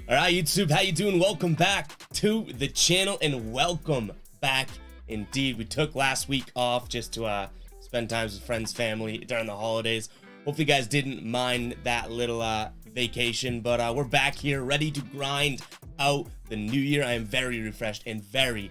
All right, YouTube, how you doing? Welcome back to the channel, and welcome back indeed. We took last week off just to spend time with friends, family during the holidays. Hopefully you guys didn't mind that little vacation, but we're back here ready to grind out the new year. I am very refreshed and very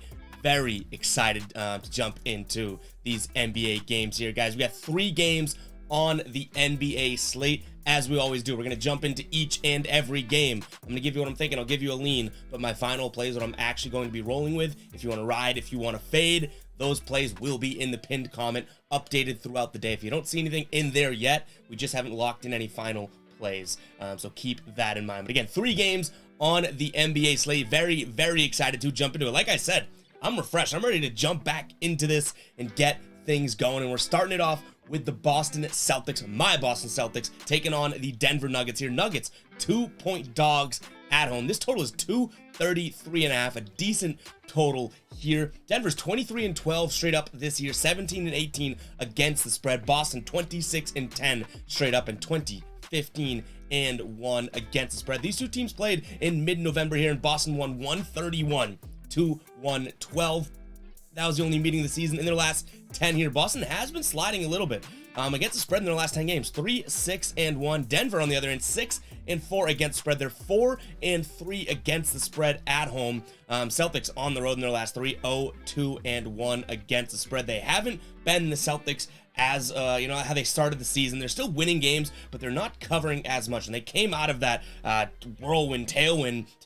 excited to jump into these NBA games here, guys. We got 3 games on the NBA slate. As we always do, we're going to jump into each and every game. I'm going to give you what I'm thinking. I'll give you a lean, but my final plays, what I'm actually going to be rolling with. If you want to ride, if you want to fade, those plays will be in the pinned comment, updated throughout the day. If you don't see anything in there yet, we just haven't locked in any final plays, so keep that in mind. But again, 3 games on the NBA slate. Very excited to jump into it. Like I said, I'm refreshed. I'm ready to jump back into this and get things going, and we're starting it off with the Boston Celtics, my Boston Celtics, taking on the Denver Nuggets here. Nuggets, 2-point dogs at home. This total is 233.5, a decent total here. Denver's 23-12 straight up this year, 17-18 against the spread. Boston 26-10 straight up, and 15-1 against the spread. These two teams played in mid-November here, and Boston won 131 to 112. That was the only meeting of the season in their last 10 here. Boston has been sliding a little bit against the spread in their last 10 games. 3-6-1. Denver, on the other end, 6-4 against the spread. They're 4-3 against the spread at home. Celtics on the road in their last 3, 0-2-1 against the spread. They haven't been the Celtics as you know how they started the season. They're still winning games, but they're not covering as much, and they came out of that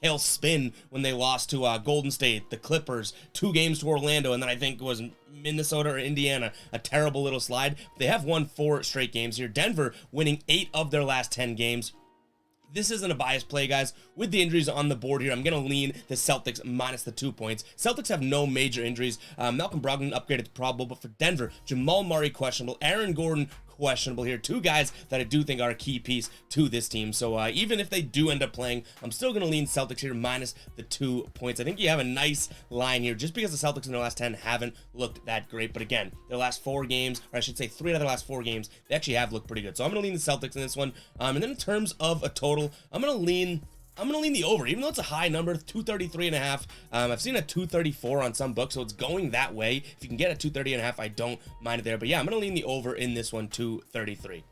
tailspin when they lost to Golden State, the Clippers, 2 games to Orlando, and then I think it was Minnesota or Indiana, a terrible little slide. They have won 4 straight games here. Denver winning 8 of their last 10 games. This isn't a bias play, guys. With the injuries on the board here, I'm going to lean the Celtics minus the 2 points. Celtics have no major injuries. Malcolm Brogdon upgraded to probable, but for Denver, Jamal Murray questionable, Aaron Gordon questionable here. 2 guys that I do think are a key piece to this team. So even if they do end up playing, I'm still going to lean Celtics here minus the 2 points. I think you have a nice line here just because the Celtics in their last 10 haven't looked that great. But again, their last 4 games, or I should say 3 out of their last 4 games, they actually have looked pretty good. So I'm going to lean the Celtics in this one. And then in terms of a total, I'm going to lean the over, even though it's a high number, 233.5. I've seen a 234 on some books, so it's going that way. If you can get a 230.5, I don't mind it there. But yeah, I'm going to lean the over in this one, 233.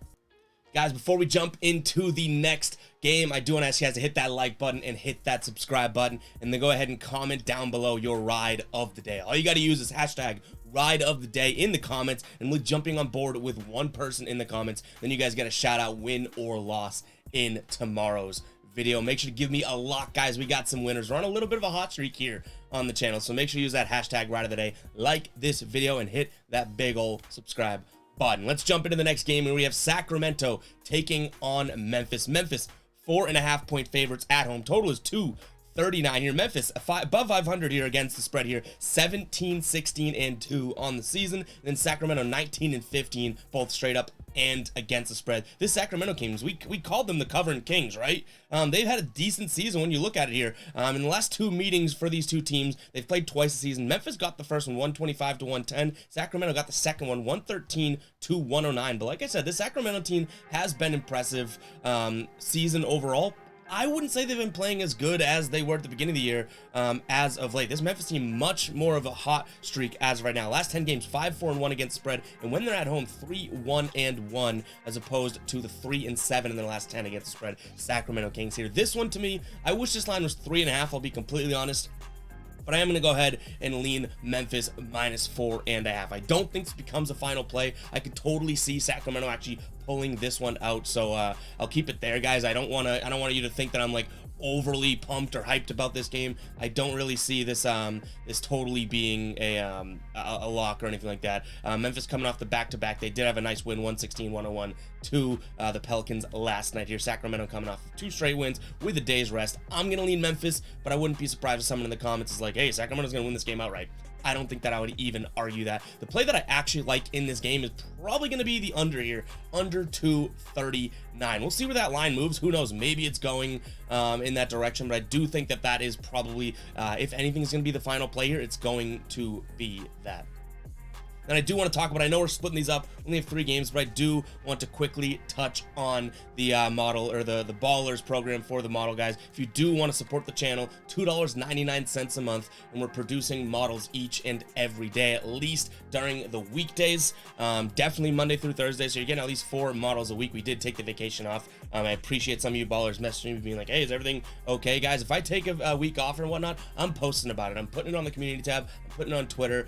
Guys, before we jump into the next game, I do want to ask you guys to hit that like button and hit that subscribe button, and then go ahead and comment down below your ride of the day. All you got to use is hashtag ride of the day in the comments, and we're jumping on board with 1 person in the comments. Then you guys get a shout out, win or loss, in tomorrow's video. Make sure to give me a lock, guys. We got some winners. We're on a little bit of a hot streak here on the channel, so make sure you use that hashtag ride of the day, like this video, and hit that big old subscribe button. Let's jump into the next game, where we have Sacramento taking on Memphis. Memphis 4.5-point favorites at home. Total is 239 here. Memphis above 500 here against the spread here, 17-16-2 on the season. And then Sacramento 19-15, both straight up and against the spread. This Sacramento Kings, we called them the covering kings, right? They've had a decent season when you look at it here. In the last 2 meetings for these 2 teams, they've played twice this season. Memphis got the first one, 125-110. Sacramento got the second one, 113-109. But like I said, this Sacramento team has been impressive season overall. I wouldn't say they've been playing as good as they were at the beginning of the year as of late. This Memphis team, much more of a hot streak as of right now. Last 10 games, 5-4-1 against the spread, and when they're at home, 3-1-1, as opposed to the 3-7 in their last 10 against the spread. Sacramento Kings here. This one, to me, I wish this line was 3.5, I'll be completely honest. But I am going to go ahead and lean Memphis minus 4.5. I don't think this becomes a final play. I could totally see Sacramento actually pulling this one out. So I'll keep it there, guys. I don't want you to think that I'm like overly pumped or hyped about this game. I don't really see this this totally being a lock or anything like that. Memphis coming off the back-to-back. They did have a nice win, 116-101 to the Pelicans last night here. Sacramento coming off 2 straight wins with a day's rest. I'm going to lean Memphis, but I wouldn't be surprised if someone in the comments is like, hey, Sacramento's going to win this game outright. I don't think that I would even argue that. The play that I actually like in this game is probably going to be the under here, under 239. We'll see where that line moves. Who knows? Maybe it's going in that direction, but I do think that that is probably, if anything is going to be the final play here, it's going to be that. that I do want to talk about. I know we're splitting these up, only have 3 games, but I do want to quickly touch on the model, or the Ballers program for the model, guys. If you do want to support the channel, $2.99 a month, and we're producing models each and every day, at least during the weekdays, definitely Monday through Thursday, so you're getting at least 4 models a week. We did take the vacation off. I appreciate some of you ballers messaging me being like, hey, is everything okay, guys? If I take a week off or whatnot, I'm posting about it. I'm putting it on the community tab, I'm putting it on Twitter,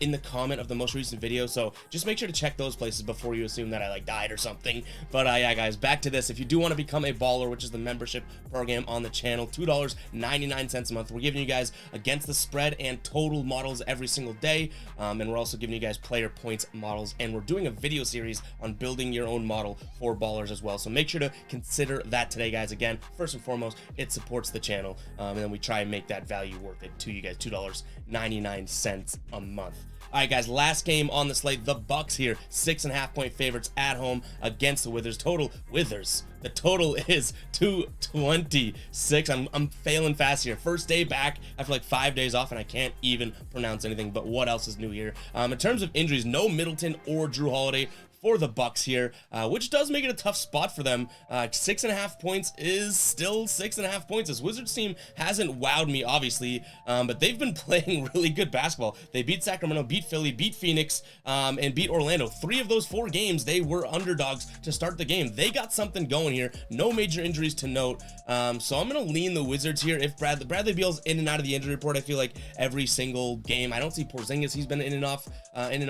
in the comment of the most recent video, so just make sure to check those places before you assume that I like died or something. But yeah, guys, back to this. If you do want to become a baller, which is the membership program on the channel, $2.99 a month. We're giving you guys against the spread and total models every single day, and we're also giving you guys player points models, and we're doing a video series on building your own model for ballers as well, so make sure to consider that today, guys. Again, first and foremost, it supports the channel, and then we try and make that value worth it to you guys. $2.99 a month. All right, guys, last game on the slate, the Bucks here, 6.5 point favorites at home against the Wizards. The total is 226. I'm failing fast here. First day back after like 5 days off, and I can't even pronounce anything, but what else is new here? In terms of injuries, no Middleton or Drew Holiday for the Bucks here, which does make it a tough spot for them. 6.5 points is still 6.5 points. This Wizards team hasn't wowed me, obviously, but they've been playing really good basketball. They beat Sacramento, beat Philly, beat Phoenix, and beat Orlando. 3 of those 4 games, they were underdogs to start the game. They got something going here. No major injuries to note, so I'm gonna lean the Wizards here. If Bradley Beal's in and out of the injury report, I feel like every single game. I don't see Porzingis. He's been in and off. I'm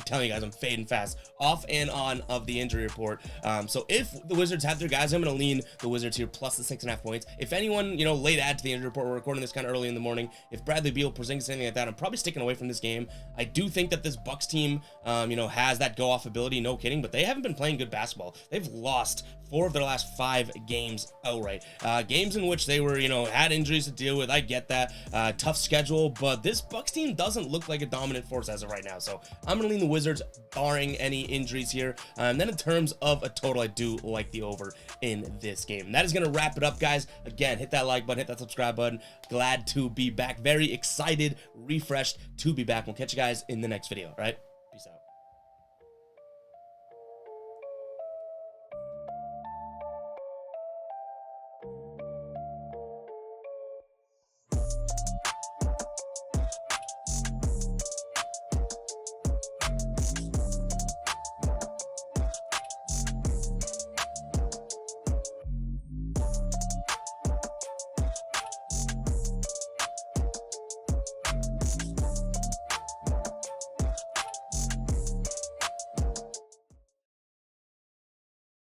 telling you guys, I'm fading fast, off and on of the injury report. So if the Wizards have their guys, I'm going to lean the Wizards here plus the 6.5 points. If anyone, late add to the injury report, we're recording this kind of early in the morning. If Bradley Beal, Porzingis, anything like that, I'm probably sticking away from this game. I do think that this Bucks team, has that go-off ability, no kidding, but they haven't been playing good basketball. They've lost 4 of their last 5 games outright. Games in which they were, had injuries to deal with. I get that. Tough schedule, but this Bucks team doesn't look like a dominant force as of right now. So I'm going to lean the Wizards, barring any injuries here. And then in terms of a total, I do like the over in this game. And that is going to wrap it up, guys. Again, hit that like button, hit that subscribe button. Glad to be back. Very excited, refreshed to be back. We'll catch you guys in the next video, all right?